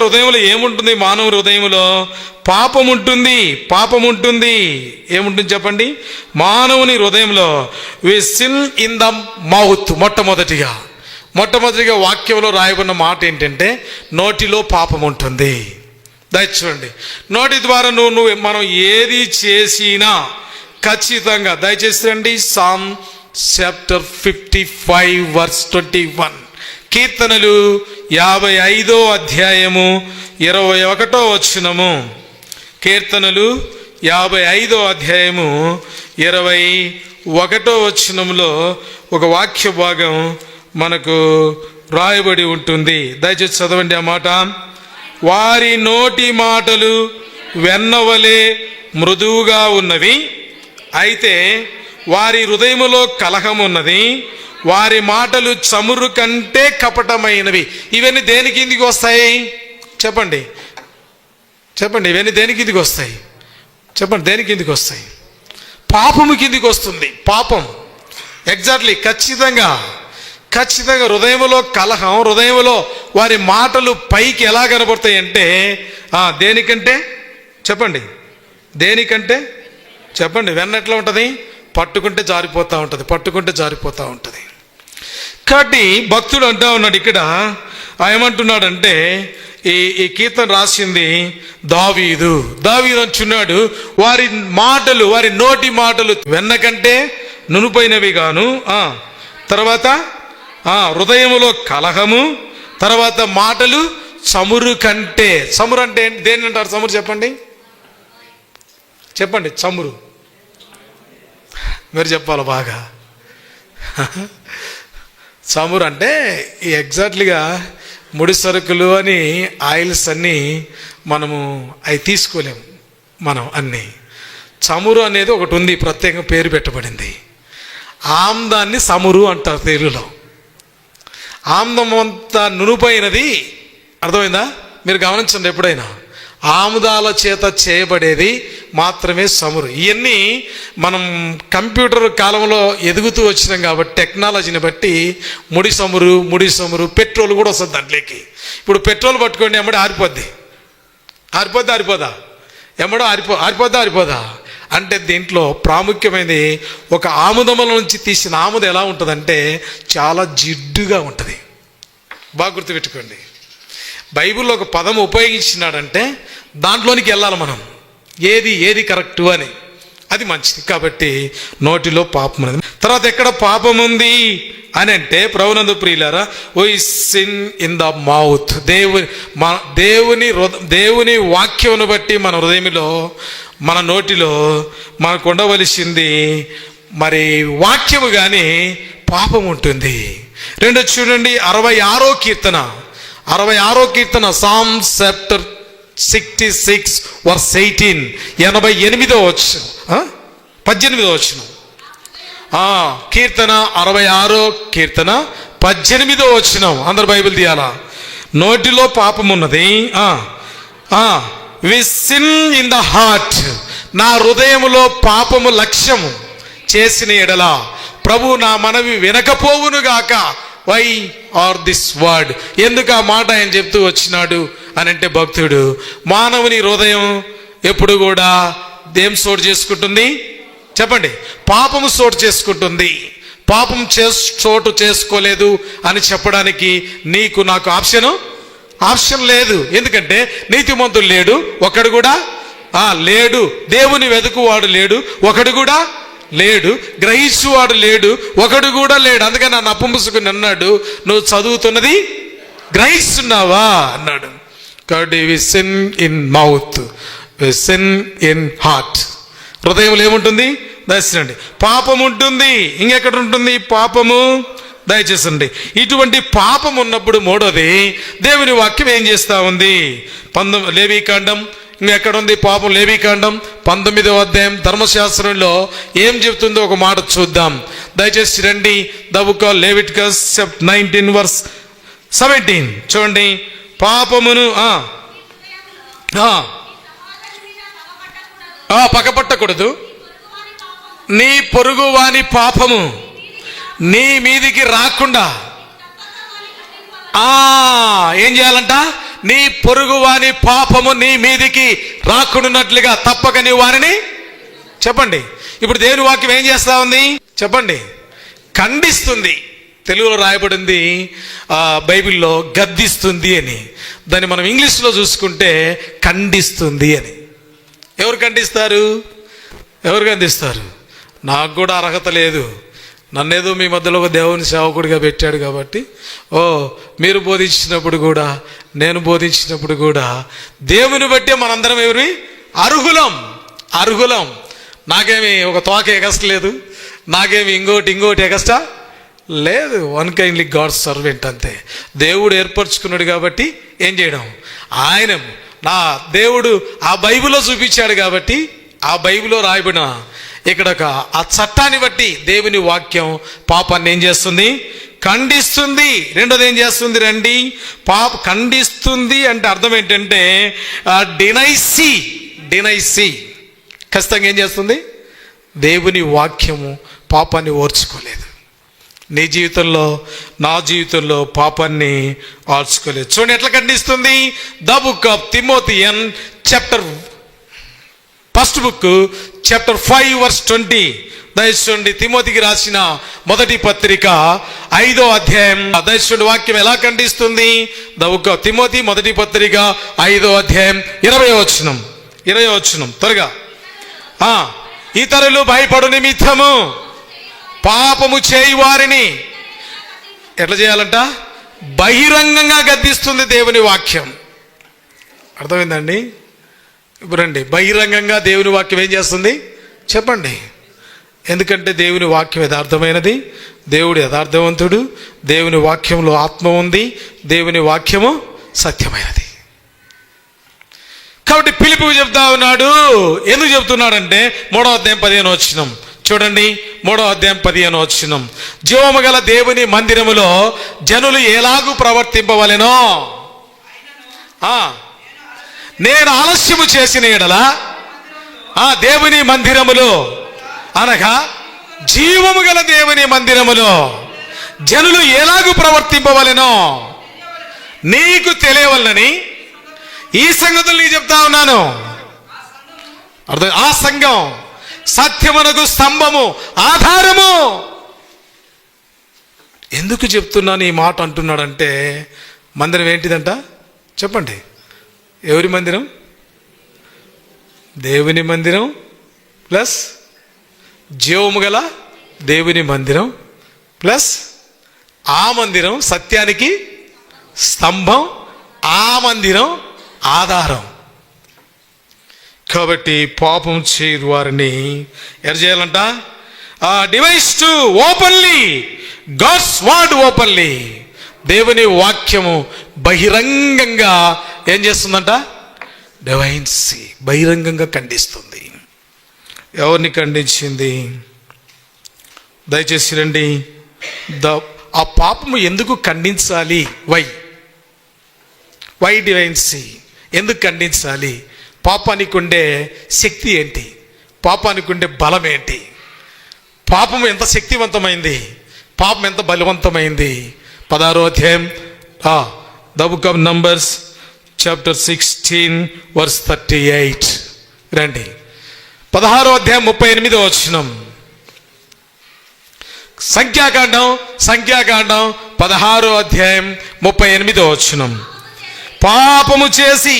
హృదయంలో ఏముంటుంది? మానవ హృదయంలో పాపం ఉంటుంది. ఏముంటుంది చెప్పండి? మానవుని హృదయంలో we sin in the mouth. మొట్టమొదటిగా వాక్యంలో రాయబడిన మాట ఏంటంటే నోటిలో పాపం ఉంటుంది. దయచేయండి, నోటి ద్వారా మనం ఏది చేసినా ఖచ్చితంగా, దయచేసి రండి Psalm chapter 55 verse 21, కీర్తనలు 55వ అధ్యాయము 21వ వచనము. కీర్తనలు 55వ అధ్యాయము 21వ వచనంలో ఒక వాక్య భాగం మనకు రాయబడి ఉంటుంది. దయచేసి చదవండి ఆ మాట. వారి నోటి మాటలు వెన్నవలే మృదువుగా ఉన్నవి, అయితే వారి హృదయములో కలహం ఉన్నది. వారి మాటలు చమురు కంటే కపటమైనవి. ఇవన్నీ దేని కిందికి వస్తాయి? చెప్పండి. ఇవన్నీ దేని కిందికి వస్తాయి? చెప్పండి, దేని కిందికి వస్తాయి? పాపము కిందికి వస్తుంది. పాపం ఎగ్జాక్ట్లీ, ఖచ్చితంగా హృదయములో కలహం, హృదయములో వారి మాటలు పైకి ఎలా కనబడతాయి అంటే దేనికంటే చెప్పండి. వెన్న ఎట్లా ఉంటుంది? పట్టుకుంటే జారిపోతూ ఉంటుంది. కాబట్టి భక్తుడు అంటా ఉన్నాడు ఇక్కడ, ఏమంటున్నాడంటే ఈ కీర్తన రాసింది దావీదు అంటున్నాడు, వారి నోటి మాటలు వెన్న కంటే నునుపైనవి గాను, తర్వాత హృదయములో కలహము, తర్వాత మాటలు చమురు కంటే. చమురు అంటే దేని అంటారు? చమురు చెప్పండి. చమురు మీరు చెప్పాలి బాగా. చమురు అంటే ఎగ్జాక్ట్లీగా ముడి సరుకులు అని ఆయిల్స్ అన్నీ మనము అవి తీసుకోలేము మనం అన్నీ. చమురు అనేది ఒకటి ఉంది, ప్రత్యేకంగా పేరు పెట్టబడింది. ఆమ్దాన్ని చమురు అంటారు తెలుగులో. ఆమ్దం అంతా నునుపైనది, అర్థమైందా? మీరు గమనించండి, ఎప్పుడైనా ఆముదాల చేత చేయబడేది మాత్రమే చమురు. ఇవన్నీ మనం కంప్యూటర్ కాలంలో ఎదుగుతూ వచ్చినాం కాబట్టి టెక్నాలజీని బట్టి ముడి చమురు పెట్రోల్ కూడా వస్తుంది దాంట్లోకి. ఇప్పుడు పెట్రోల్ పట్టుకోండి, ఎమ్మడే ఆరిపోదా? ఎమ్మడో ఆరిపోదా అంటే దీంట్లో ప్రాముఖ్యమైనది ఒక ఆముదముల నుంచి తీసిన ఆముద ఎలా ఉంటుందంటే చాలా జిడ్డుగా ఉంటుంది. బాగా గుర్తుపెట్టుకోండి. బైబిల్లో ఒక పదం ఉపయోగించినాడంటే దాంట్లోనికి వెళ్ళాలి మనం, ఏది కరెక్టు అని. అది మంచిది. కాబట్టి నోటిలో పాపం అనేది. తర్వాత ఎక్కడ పాపం ఉంది అని అంటే ప్రభునందు ప్రియులారా, ఓ సిన్ ఇన్ ద మౌత్. దేవుని వాక్యమును బట్టి మన హృదయంలో, మన నోటిలో మనకు ఉండవలసింది మరి వాక్యము కానీ పాపం ఉంటుంది. రెండో చూడండి, 66వ కీర్తన Psalm chapter 66 verse 18, 88వ వచనం. కీర్తన 66వ కీర్తన 18వ వచనం. అందరు బైబిల్ తీయాలా? నోటిలో పాపం ఉన్నది. We sin in the heart. నా హృదయములో పాపము లక్ష్యము చేసిన ఎడల ప్రభు నా మనవి వినకపోవునుగాక. Why are this word? ఎందుకు ఆ మాట ఆయన చెప్తూ వచ్చినాడు అని అంటే, భక్తుడు మానవుని హృదయం ఎప్పుడు కూడా దేం చోటు చేసుకుంటుంది? చెప్పండి. పాపము చోటు చేసుకుంటుంది. పాపం చోటు చేసుకోలేదు అని చెప్పడానికి నీకు నాకు ఆప్షన్ లేదు. ఎందుకంటే నీతిమంతుడు లేడు, ఒకడు కూడా లేడు. దేవుని వెతుకువాడు లేడు, ఒకడు కూడా లేడు. గ్రహించువాడు లేడు, ఒకడు కూడా లేడు. అందుకని నన్ను అప్పముసుకుని అన్నాడు, నువ్వు చదువుతున్నది గ్రహిస్తున్నావా అన్నాడు. కాబట్టి we sin in mouth, we sin in heart. హృదయంలో ఏముంటుంది? దయచేయండి, పాపం ఉంటుంది. ఇంకెక్కడ ఉంటుంది పాపము? దయచేసండి. ఇటువంటి పాపం ఉన్నప్పుడు మూడోది దేవుని వాక్యం ఏం చేస్తా ఉంది? లేవీకాండం ఇంకెక్కడ ఉంది పాపం? లేవీకాండం 19వ అధ్యాయం ధర్మశాస్త్రంలో ఏం చెప్తుందో ఒక మాట చూద్దాం. దయచేసి రండి. The book of Leviticus 19 verse 17 చూడండి. పాపమును పగపట్టకూడదు. నీ పొరుగు వాని పాపము నీ మీదికి రాకుండా ఏం చేయాలంట? నీ పొరుగు వాని పాపము నీ మీదికి రాకుండానట్లుగా తప్పక నీ వారిని చెప్పండి. ఇప్పుడు దేవుని వాక్యం ఏం చేస్తా ఉంది చెప్పండి? ఖండిస్తుంది. తెలుగులో రాయబడింది బైబిల్లో గద్దిస్తుంది అని. దాన్ని మనం ఇంగ్లీష్లో చూసుకుంటే ఖండిస్తుంది అని. ఎవరు ఖండిస్తారు? ఎవరు ఖండిస్తారు? నాకు కూడా అర్హత లేదు, నన్నేదో మీ మధ్యలో ఒక దేవుని సేవకుడిగా పెట్టాడు కాబట్టి మీరు బోధించినప్పుడు కూడా నేను బోధించినప్పుడు కూడా దేవుని బట్టే మనందరం ఎవరి అర్హులం. నాకేమి ఒక తోక ఎగస్టలేదు, నాకేమి ఇంకోటి ఎగస్టా లేదు. వన్ కైండ్లీ గాడ్ సర్వెంట్ అంతే. దేవుడు ఏర్పరచుకున్నాడు కాబట్టి ఏం చేయడం, ఆయన నా దేవుడు ఆ బైబిల్లో చూపించాడు కాబట్టి ఆ బైబిల్లో రాయబడిన ఇక్కడ ఆ చట్టాన్ని బట్టి దేవుని వాక్యం పాపాన్ని ఏం చేస్తుంది? ఖండిస్తుంది. రెండోది ఏం చేస్తుంది రండి? ఖండిస్తుంది అంటే అర్థం ఏంటంటే డినైసి ఖచ్చితంగా ఏం చేస్తుంది? దేవుని వాక్యము పాపాన్ని ఓర్చుకోలేదు. నీ జీవితంలో నా జీవితంలో పాపాన్ని ఆర్చుకోలేదు. చూడండి ఎట్లా ఖండిస్తుంది. ద బుక్ ఆఫ్ తిమోథియన్ చాప్టర్ 5:20 దయచేయండి. తిమోతికి రాసిన మొదటి పత్రిక 5వ అధ్యాయం దయచేయండి. వాక్యం ఎలా ఖండిస్తుంది? ద బుక్ ఆఫ్ తిమోతి మొదటి పత్రిక 5వ అధ్యాయం 20వ వచనం త్వరగా. ఇతరులు భయపడు నిమిత్తము పాపము చేయి వారిని ఎట్లా చేయాలంట? బహిరంగంగా గద్దిస్తుంది దేవుని వాక్యం. అర్థమైందండి? ఇప్పుడు రండి, బహిరంగంగా దేవుని వాక్యం ఏం చేస్తుంది చెప్పండి? ఎందుకంటే దేవుని వాక్యం యథార్థమైనది, దేవుడు యథార్థవంతుడు, దేవుని వాక్యంలో ఆత్మ ఉంది, దేవుని వాక్యము సత్యమైనది. కాబట్టి పిలుపు చెప్తా ఉన్నాడు. ఎందుకు చెప్తున్నాడంటే 3వ అధ్యాయం 15వ వచనం చూడండి. 3వ అధ్యాయం 15వ వచనం, జీవము గల దేవుని మందిరములో జనులు ఎలాగూ ప్రవర్తింపవలెనో నేను ఆలస్యము చేసిన ఎడల దేవుని మందిరములో అనగా జీవము గల దేవుని మందిరములో జనులు ఎలాగూ ప్రవర్తింపవలెనో నీకు తెలియవలనని ఈ సంగతులు నీకు చెప్తా ఉన్నాను. అర్థం? ఆ సంఘం సత్యమునకు స్తంభము, ఆధారము. ఎందుకు చెప్తున్నాను ఈ మాట అంటున్నాడంటే, మందిరం ఏంటిదంట చెప్పండి? ఎవరి మందిరం? దేవుని మందిరం ప్లస్ జీవము గల దేవుని మందిరం ప్లస్ ఆ మందిరం సత్యానికి స్తంభం, ఆ మందిరం ఆధారం. కాబట్టి పాపం చేయరు వారిని ఎర చేయాలంట? Devise to openly God's word openly. దేవుని వాక్యము బహిరంగంగా ఏం చేస్తుందంట? డివైన్సీ బహిరంగంగా ఖండిస్తుంది. ఎవరిని ఖండించింది? దయచేసి రండి. ఆ పాపము ఎందుకు ఖండించాలి? వై డివైన్సీ? ఎందుకు ఖండించాలి? పాపానికి ఉండే శక్తి ఏంటి? పాపానికి ఉండే బలం ఏంటి? పాపం ఎంత శక్తివంతమైంది, పాపం ఎంత బలవంతమైంది? 16వ అధ్యాయం the book of numbers chapter 16:38 రండి. 16వ అధ్యాయం 38వ వచనం. సంఖ్యాకాండం 16వ అధ్యాయం 38వ వచనం. పాపము చేసి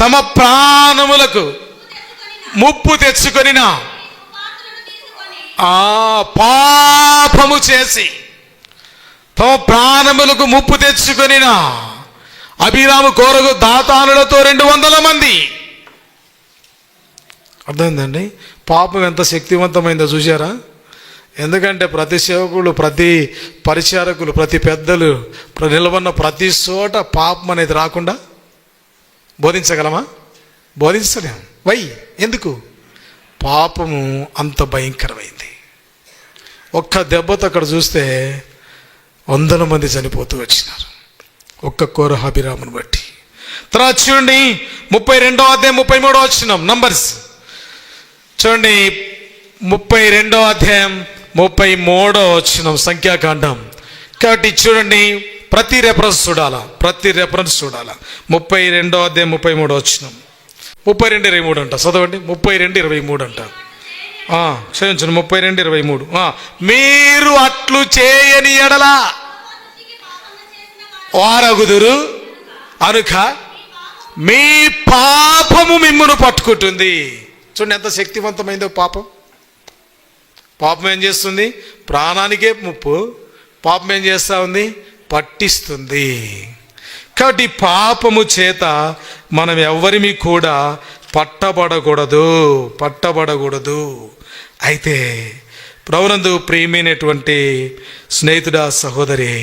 తమ ప్రాణములకు ముప్పు తెచ్చుకొనిన పాపము చేసి తమ ప్రాణములకు ముప్పు తెచ్చుకొనిన అభిరాము కోరగు దాతానులతో 200 మంది. అర్థమైందండి? పాపం ఎంత శక్తివంతమైందో చూసారా? ఎందుకంటే ప్రతి సేవకులు, ప్రతి పరిచారకులు, ప్రతి పెద్దలు నిలబడిన ప్రతి చోట పాపం అనేది రాకుండా బోధించగలమా? బోధించలేం. ఎందుకు? పాపము అంత భయంకరమైంది. ఒక్క దెబ్బతో అక్కడ చూస్తే 100 మంది చనిపోతూ వచ్చినారు, ఒక్క కోరహ అభిరామును బట్టి. తర్వాత చూడండి 32వ అధ్యాయం 33వ వచనం. నంబర్స్ చూడండి 32వ అధ్యాయం 33వ వచనం సంఖ్యాకాండం. కాబట్టి చూడండి ప్రతి రెఫరెన్స్ చూడాలా, 32వ అధ్యాయం 33 వచనం, 32:23 అంట. చదవండి, 32:23 అంట. క్షమించండి, 32:23. మీరు అట్లు చేయని ఎడల వారగుదురు అనుక మీ పాపము మిమ్మును పట్టుకుంటుంది. చూడండి ఎంత శక్తివంతమైందో పాపం. పాపం ఏం చేస్తుంది? ప్రాణానికే ముప్పు. పాపం ఏం చేస్తూ ఉంది? పట్టిస్తుంది. కాబట్టి పాపము చేత మనం ఎవ్వరిమీ కూడా పట్టబడకూడదు. అయితే ప్రభునందు ప్రియమైనటువంటి స్నేహితుడా, సహోదరి,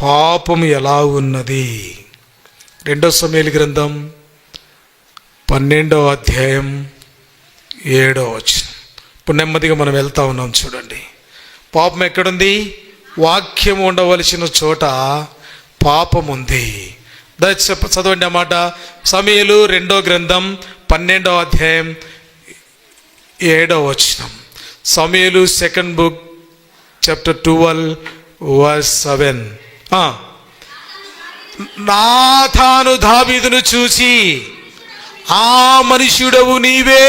పాపము ఎలా ఉన్నది? 2 సమూయేలు గ్రంథం 12వ అధ్యాయం 7వ వచనం. ఇప్పుడు నెమ్మదిగా మనం వెళ్తా ఉన్నాం. చూడండి, పాపం ఎక్కడుంది? వాక్యం ఉండవలసిన చోట పాపం ఉంది. చదవండి అన్నమాట. సమూయేలు 2వ గ్రంథం 12వ అధ్యాయం 7వ వచనం. సమూయేలు 2nd బుక్ చాప్టర్ 12 verse 7. నాతాను దావీదును చూసి, ఆ మనుష్యుడవు నీవే,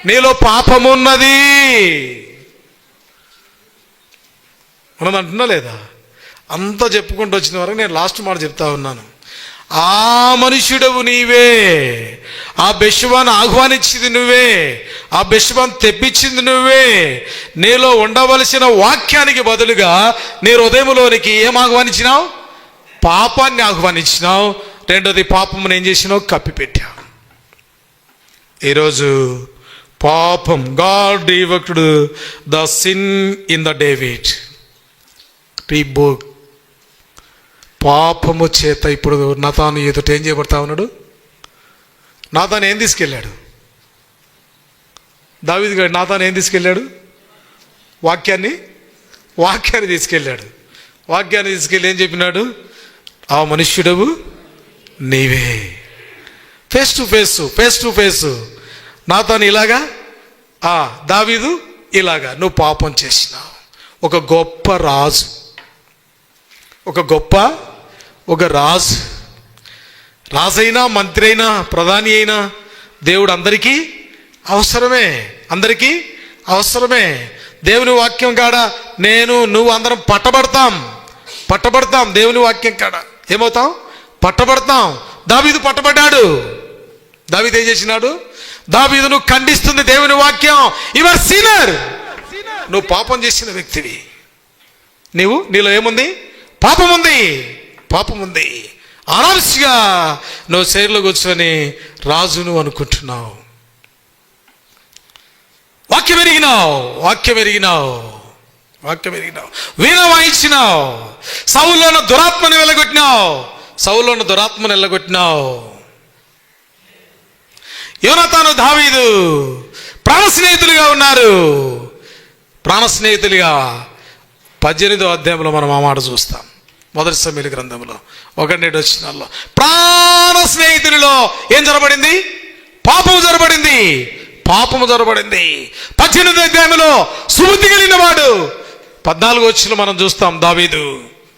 నీలో పాపమున్నది మనం అంటున్నా లేదా? అంతా చెప్పుకుంటూ వచ్చిన వరకు నేను లాస్ట్ మాట చెప్తా ఉన్నాను. ఆ మనుష్యుడవు నీవే, ఆ బెషబాను ఆహ్వానించింది నువ్వే, ఆ బెషబాను తెప్పించింది నువ్వే. నీలో ఉండవలసిన వాక్యానికి బదులుగా నీ హృదయంలోనికి ఏం ఆహ్వానించినావు? పాపాన్ని ఆహ్వానించినావు. రెండోది, పాపమును ఏం చేసినావు? కప్పిపెట్టావు. ఈరోజు పాపం, God evoked the sin in the David book. పాపము చేత ఇప్పుడు నాతాను ఎదుట ఏం చేయబడతా ఉన్నాడు? నాతాను ఏం తీసుకెళ్ళాడు? దావీదు గారు నాతాను ఏం తీసుకెళ్ళాడు? వాక్యాన్ని తీసుకెళ్ళాడు. వాక్యాన్ని తీసుకెళ్ళి ఏం చెప్పినాడు? ఆ మనుష్యుడవు నీవే. ఫేస్ టు ఫేస్ నాతాను ఇలాగా, దావీదు ఇలాగా, నువ్వు పాపం చేసినావు. ఒక రాజైనా, మంత్రి అయినా, ప్రధాని అయినా దేవుడు అందరికీ అవసరమే. దేవుని వాక్యం కాడ నువ్వు అందరం పట్టబడతాం. దేవుని వాక్యం కాడ ఏమవుతాం? పట్టబడతాం. దావీదు పట్టబడ్డాడు. దావీదు ఏం చేసినాడు? దావీదును ఖండిస్తుంది దేవుని వాక్యం. యువర్ సిన్నర్, నువ్వు పాపం చేసిన వ్యక్తివి. నీలో ఏముంది? పాపం ఉంది. ఆరాంశగా నువ్వు చైర్లో కూర్చొని రాజును అనుకుంటున్నావు. వాక్యం ఎరిగినావు, వీణ వాయించినావు. సౌలులోని దురాత్మను వెళ్ళగొట్టినావు. యోనాతాను, దావీదు ప్రాణ స్నేహితులుగా ఉన్నారు. 18వ అధ్యాయంలో మనం ఆ మాట చూస్తాం. 1 సమూయేలు గ్రంథంలో 1-7 వచనాల్లో ప్రాణ స్నేహితులలో ఏం జరబడింది? పాపము జరబడింది. 18వ అధ్యాయంలో సుబుద్ధి కలిగిన వాడు. 14వ వచనంలో మనం చూస్తాం దావీదు.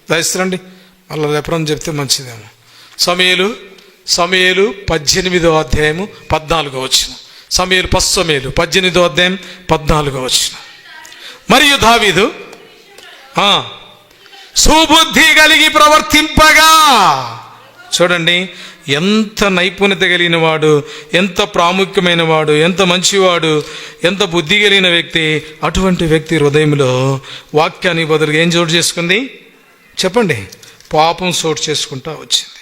దయచేయండి, మళ్ళీ రెఫరెన్స్ చెప్తే మంచిదేమో. సమూయేలు 18వ అధ్యాయము 14వ వచనం. సమూయేలు 18వ అధ్యాయం 14వ వచనం. మరియు దావీదు సుబుద్ధి కలిగి ప్రవర్తింపగా. చూడండి, ఎంత నైపుణ్యత కలిగిన వాడు, ఎంత ప్రాముఖ్యమైన వాడు, ఎంత మంచివాడు, ఎంత బుద్ధి కలిగిన వ్యక్తి. అటువంటి వ్యక్తి హృదయంలో వాక్యాన్ని బదులుగా ఏం చోటు చేసుకుంది? చెప్పండి. పాపం చోటు చేసుకుంటా వచ్చింది.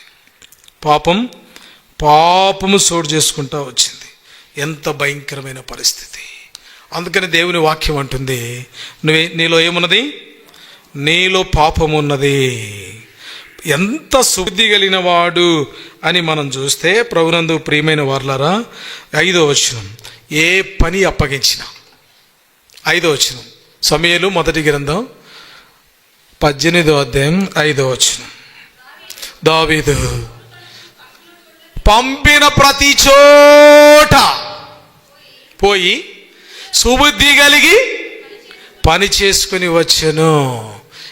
పాపము చోటు చేసుకుంటా వచ్చింది. ఎంత భయంకరమైన పరిస్థితి. అందుకని దేవుని వాక్యం అంటుంది, నీలో ఏమున్నది? నీలో పాపం ఉన్నది. ఎంత సుబుద్ధి కలిగిన వాడు అని మనం చూస్తే, ప్రభునందు ప్రియమైన వారలారా, 5వ వచనం. ఏ పని అప్పగించిన. 5వ వచనం. సమూయేలు మొదటి గ్రంథం 18వ అధ్యాయం 5వ వచనం. దావీదు పంపిన ప్రతి చోట పోయి సుబుద్ధి కలిగి పని చేసుకుని వచ్చాను.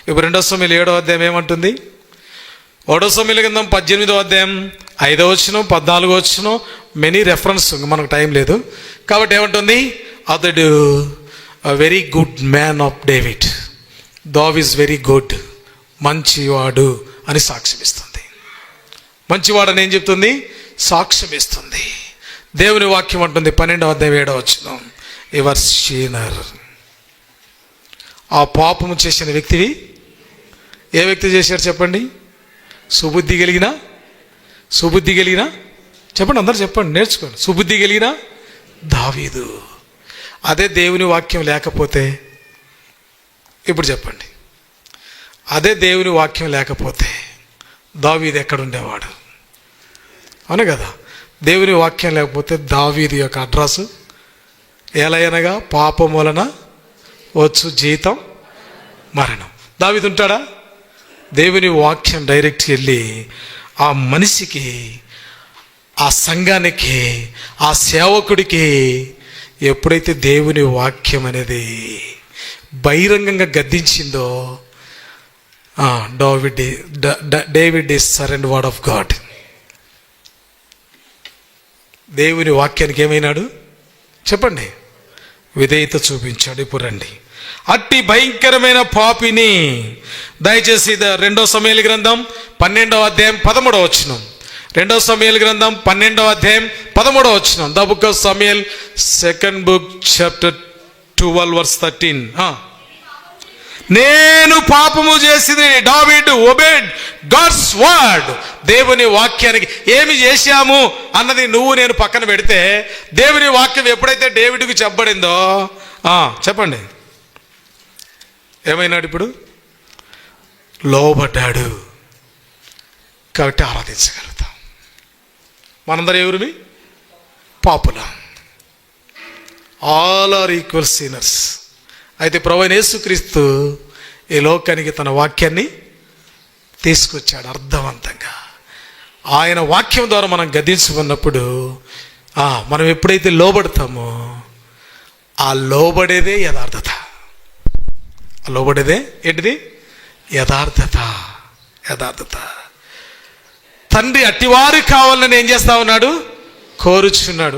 ఇప్పుడు 2 సమూయేలు 7వ అధ్యాయం ఏమంటుంది? 1 సమూయేలు గ్రంథం 18వ అధ్యాయం 5వ వచనం 14వ వచనం మెనీ రెఫరెన్స్, మనకు టైం లేదు కాబట్టి ఏమంటుంది? అతడు very good man of David, దావీదు ఈజ్ వెరీ గుడ్, మంచివాడు అని సాక్ష్యం ఇస్తుంది. మంచివాడని ఏం చెప్తుంది? సాక్ష్యం ఇస్తుంది. దేవుని వాక్యం అంటుంది 12వ అధ్యాయం 7వ వచనం, యువర్ సీనర్. ఆ పాపము చేసిన వ్యక్తివి ఏ వ్యక్తి చేశారు చెప్పండి? సుబుద్ధి కలిగిన చెప్పండి, అందరూ చెప్పండి, నేర్చుకోండి. సుబుద్ధి కలిగిన దావీదు. అదే దేవుని వాక్యం లేకపోతే, ఇప్పుడు చెప్పండి, అదే దేవుని వాక్యం లేకపోతే దావీదు ఎక్కడుండేవాడు? అవును కదా? దేవుని వాక్యం లేకపోతే దావీదు యొక్క అడ్రస్ ఎలాగనగా పాపం వలన వచ్చు జీతం మరణం. దావీదు ఉంటాడా? దేవుని వాక్యం డైరెక్ట్ వెళ్ళి ఆ మనిషికి, ఆ సంఘానికి, ఆ సేవకుడికి ఎప్పుడైతే దేవుని వాక్యం అనేది బహిరంగంగా గద్దించిందో, David is surrender word of God. దేవుని వాక్యానికి ఏమైనాడు చెప్పండి? విధేయత చూపించాడు. ఇప్పుడు రండి, అట్టి భయంకరమైన పాపిని దయచేసి 2 సమూయేలు గ్రంథం 12వ అధ్యాయం 13వ వచనం, 2 సమూయేలు గ్రంథం 12వ అధ్యాయం 13వ వచనం, the book of Samuel 2nd book chapter 12 verse 13. నేను పాపము చేసింది, దావీదు ఒబేడ్ గాడ్స్ వర్డ్. దేవుని వాక్యానికి ఏమి చేశాము అన్నది నువ్వు నేను పక్కన పెడితే, దేవుని వాక్యం ఎప్పుడైతే డేవిడ్కు చెప్పబడిందో, చెప్పండి ఏమైనాడు? ఇప్పుడు లోబడ్డాడు. కాబట్టి ఆరాధించగలుగుతాం. మనందరూ ఎవరిమి? పాపులం. All are equal sinners. అయితే ప్రభువైన యేసుక్రీస్తు ఈ లోకానికి తన వాక్యాన్ని తీసుకొచ్చాడు అర్థవంతంగా. ఆయన వాక్యం ద్వారా మనం గద్దించుకున్నప్పుడు, మనం ఎప్పుడైతే లోబడతామో ఆ లోబడేదే యథార్థత. ఆ లోబడేదే ఏంటిది? యథార్థత. తండ్రి అట్టివారు కావాలని ఏం చేస్తా ఉన్నాడు? కోరుచున్నాడు.